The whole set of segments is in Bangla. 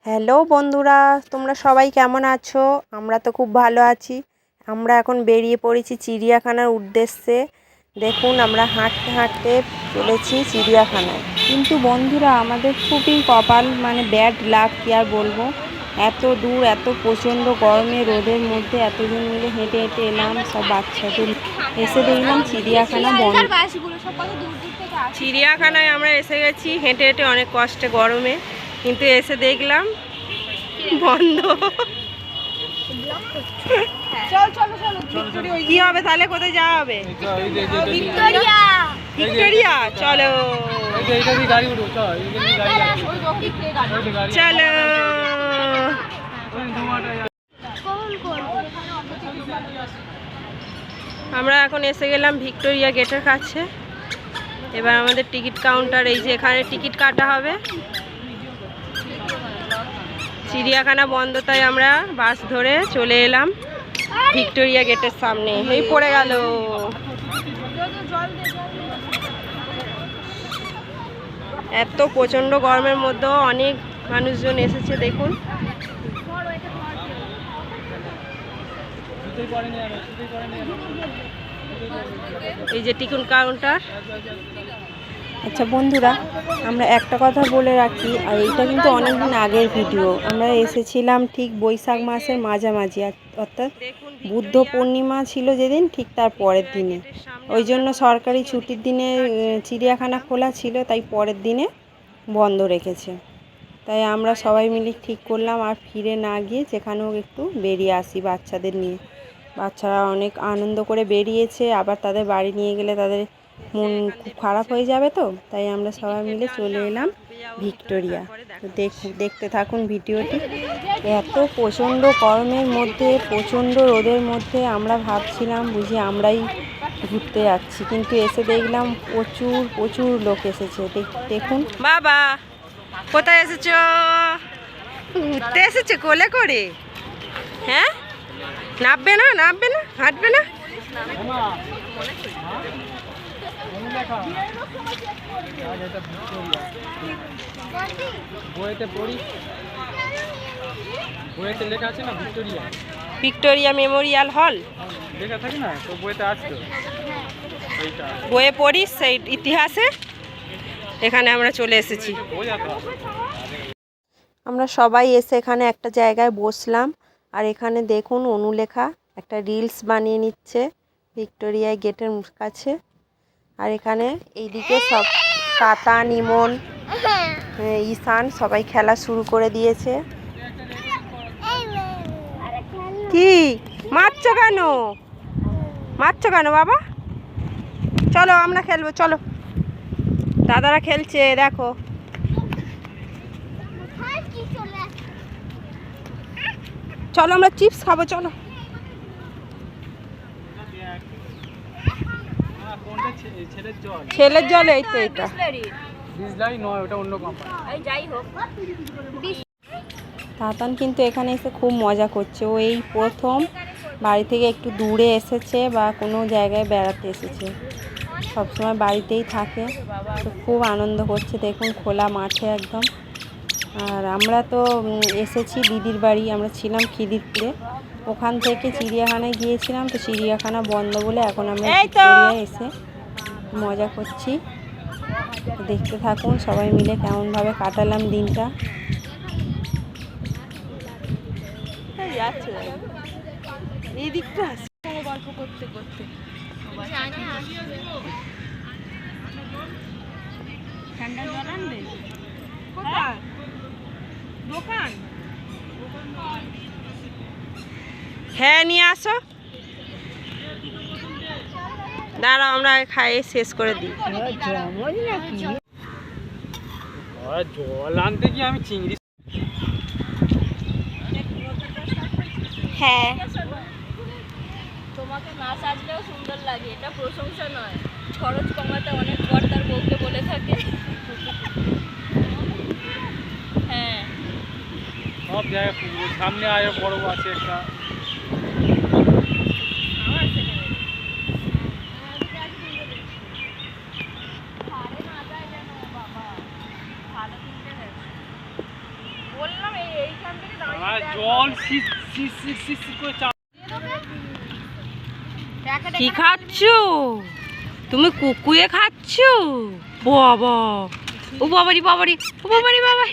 হ্যালো বন্ধুরা, তোমরা সবাই কেমন আছো? আমরা তো খুব ভালো আছি। আমরা এখন বেরিয়ে পড়েছি চিড়িয়াখানার উদ্দেশ্যে। দেখুন আমরা হাঁটতে হাঁটতে চলেছি চিড়িয়াখানায়। কিন্তু বন্ধুরা আমাদের খুবই কপাল, মানে ব্যাড লাক, কি আর বলবো। এত দূর, এত প্রচণ্ড গরমে রোদের মধ্যে এতজন মিলে হেঁটে হেঁটে এলাম, সব বাচ্চাদের এসে দেখলাম চিড়িয়াখানা বন্ধ। চিড়িয়াখানায় আমরা এসে গেছি হেঁটে হেঁটে অনেক কষ্টে গরমে, কিন্তু এসে দেখলাম বন্ধ। কি হবে তাহলে? কোথায় যাওয়া হবে? ভিক্টোরিয়া। চলো চলো। আমরা এখন এসে গেলাম ভিক্টোরিয়া গেটের কাছে। এবার আমাদের টিকিট কাউন্টার, এই যে এখানে টিকিট কাটা হবে। চিড়িয়াখানা বন্ধ, তাই আমরা বাস ধরে চলে এলাম ভিক্টোরিয়া গেটের সামনে। এই পড়ে গেল। এত প্রচণ্ড গরমের মধ্যেও অনেক মানুষজন এসেছে, দেখুন। এই যে টিকিট কাউন্টার। আচ্ছা বন্ধুরা, আমরা একটা কথা বলে রাখি, আর এইটা কিন্তু অনেকদিন আগের ভিডিও। আমরা এসেছিলাম ঠিক বৈশাখ মাসের মাঝামাঝি, অর্থাৎ বুদ্ধ পূর্ণিমা ছিল যেদিন, ঠিক তার পরের দিনে। ওই জন্য সরকারি ছুটির দিনে চিড়িয়াখানা খোলা ছিল, তাই পরের দিনে বন্ধ রেখেছে। তাই আমরা সবাই মিলে ঠিক করলাম আর ফিরে না গিয়ে যেখানেও একটু বেরিয়ে আসি বাচ্চাদের নিয়ে। বাচ্চারা অনেক আনন্দ করে বেরিয়েছে, আবার তাদের বাড়ি নিয়ে গেলে তাদের মন খুব খারাপ হয়ে যাবে, তো তাই আমরা সবাই মিলে চলে এলাম ভিক্টোরিয়া। তো দেখতে থাকুন ভিডিওটি। এত প্রচণ্ড গরমের মধ্যে, প্রচণ্ড রোদের মধ্যে আমরা ভাবছিলাম বুঝি আমরাই ঘুরতে যাচ্ছি, কিন্তু এসে দেখলাম প্রচুর প্রচুর লোক এসেছে। দেখুন। বাবা কোথায় এসেছো? ঘুরতে এসেছে কোলে করে? হ্যাঁ, নামবে না, নামবে না, হাঁটবে না? ভিক্টোরিয়া মেমোরিয়াল হল লেখা থাকে না, তো বইতে আসতো, বইয়ে পড়িস সেই ইতিহাসে। এখানে আমরা চলে এসেছি। আমরা সবাই এসে এখানে একটা জায়গায় বসলাম, আর এখানে দেখুন অনুলেখা একটা রিলস বানিয়ে নিচ্ছে ভিক্টোরিয়া গেটের কাছে। আর এখানে এইদিকে সব তাতা, নিমন, ঈশান সবাই খেলা শুরু করে দিয়েছে। কি মারছো কেন? মারছো কেন বাবা? চলো আমরা খেলবো, চলো। দাদারা খেলছে, দেখো। চলো আমরা চিপস খাবো, চলো। ছেলের জল, এই তো এটা তাতান কিন্তু এখানে এসে খুব মজা করছে। ও এই প্রথম বাড়ি থেকে একটু দূরে এসেছে বা কোনো জায়গায় বেড়াতে এসেছে, সবসময় বাড়িতেই থাকে, তো খুব আনন্দ করছে। দেখুন খোলা মাঠে একদম। আর আমরা তো এসেছি দিদির বাড়ি, আমরা ছিলাম খিদিরপুরে, ওখান থেকে চিড়িয়াখানায় গিয়েছিলাম, তো চিড়িয়াখানা বন্ধ বলে এখন আমরা ভিক্টোরিয়ায় এসে মজা করছি। দেখতে থাকুন সবাই মিলে কেমনভাবে কাটালাম দিনটা। এই দিকটা গল্প করতে করতে ঠান্ডা জল আনবে? দোকান? হ্যাঁ নিয়ে আসো। দাঁড়াও আমরা খাইয়ে শেষ করে দিই। জল আনতে কি আমি চিংড়ি? হ্যাঁ, তোমাকে না সাজলেও সুন্দর লাগে, এটা প্রশংসা নয়। খরচ কমাতে অনেক বর তার বউকে বলে থাকে। হ্যাঁ, সব জায়গায় সামনে আয় বড় আছে একটা। বললাম এই আর জল শীত শীত শীত শীত শীত করে চাপ। কি খাচ্ছ তুমি? কুকুয়ে খাচ্ছ? বাবা, ও বাবারি বাবারি, ও বাবারি বাবা।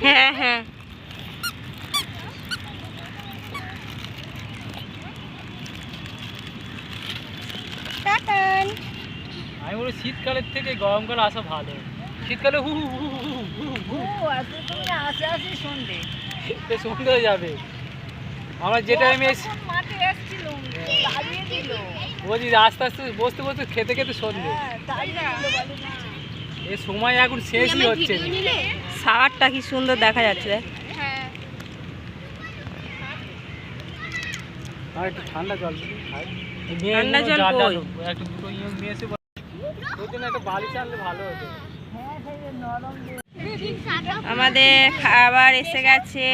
হ্যাঁ হ্যাঁ, আমি বলি শীতকালের থেকে গরমকাল আসা ভালো। শীতকালে হু হু হু হু হু হু তুমি আসে আসে সন্ধে তো সন্ধ্যে হয়ে যাবে। আমরা যে টাইমে মাঠে এসেছিলাম দাঁড়িয়ে দিল বলছি আস্তে আস্তে বসতে বসতে খেতে খেতে সন্ধ্যে। এই সময় এখন শেষই হচ্ছে না। সাগরটা কি সুন্দর দেখা যাচ্ছে রে। হ্যাঁ আর একটু ঠান্ডা জল খাই। ঠান্ডা জল কই? একটু দুটো মেয়ে এসে ওই জন্য একটা বালি চাললে ভালো হতো। আমাদের খাবার এসে গেছে,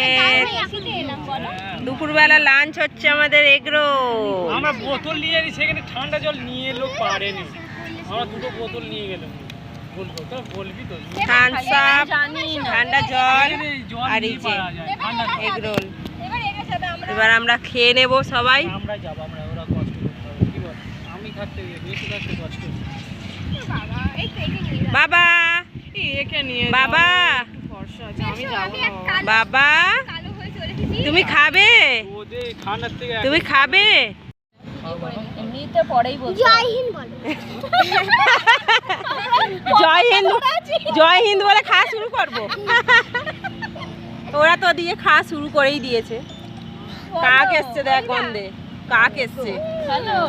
দুপুরবেলা লাঞ্চ হচ্ছে আমাদের এগরোল। আমরা বোতল নিয়ে এলি, সেখানে ঠান্ডা জল নিয়ে এলো পারেনি। আমরা দুটো বোতল নিয়ে গেলাম। বলবো তো, বলবি তো। থামস আপ, ঠান্ডা জল এখানে জল আর এই নিয়ে যে পারা যায়, ঠান্ডা জল। এগরোল। এবার আমরা খেয়ে নেব সবাই। আমরা যাবো, আমরা ওরা কষ্ট করতে হবে কি বল? আমি থাকতে বেশি থাকতে কষ্ট হবে। বাবা, বাবা, বাবা, তুমি খাবে? ওদের ঠান্ডার থেকে তুমি খাবে? এমনিতে পরেই বলছি জয় হিন্দ, জয় হিন্দ বলে খাওয়া শুরু করবো। ওরা তো দিয়ে খাওয়া শুরু করেই দিয়েছে। কাক এসছে দেখ, গন্ধে কাক এসছে। হ্যালো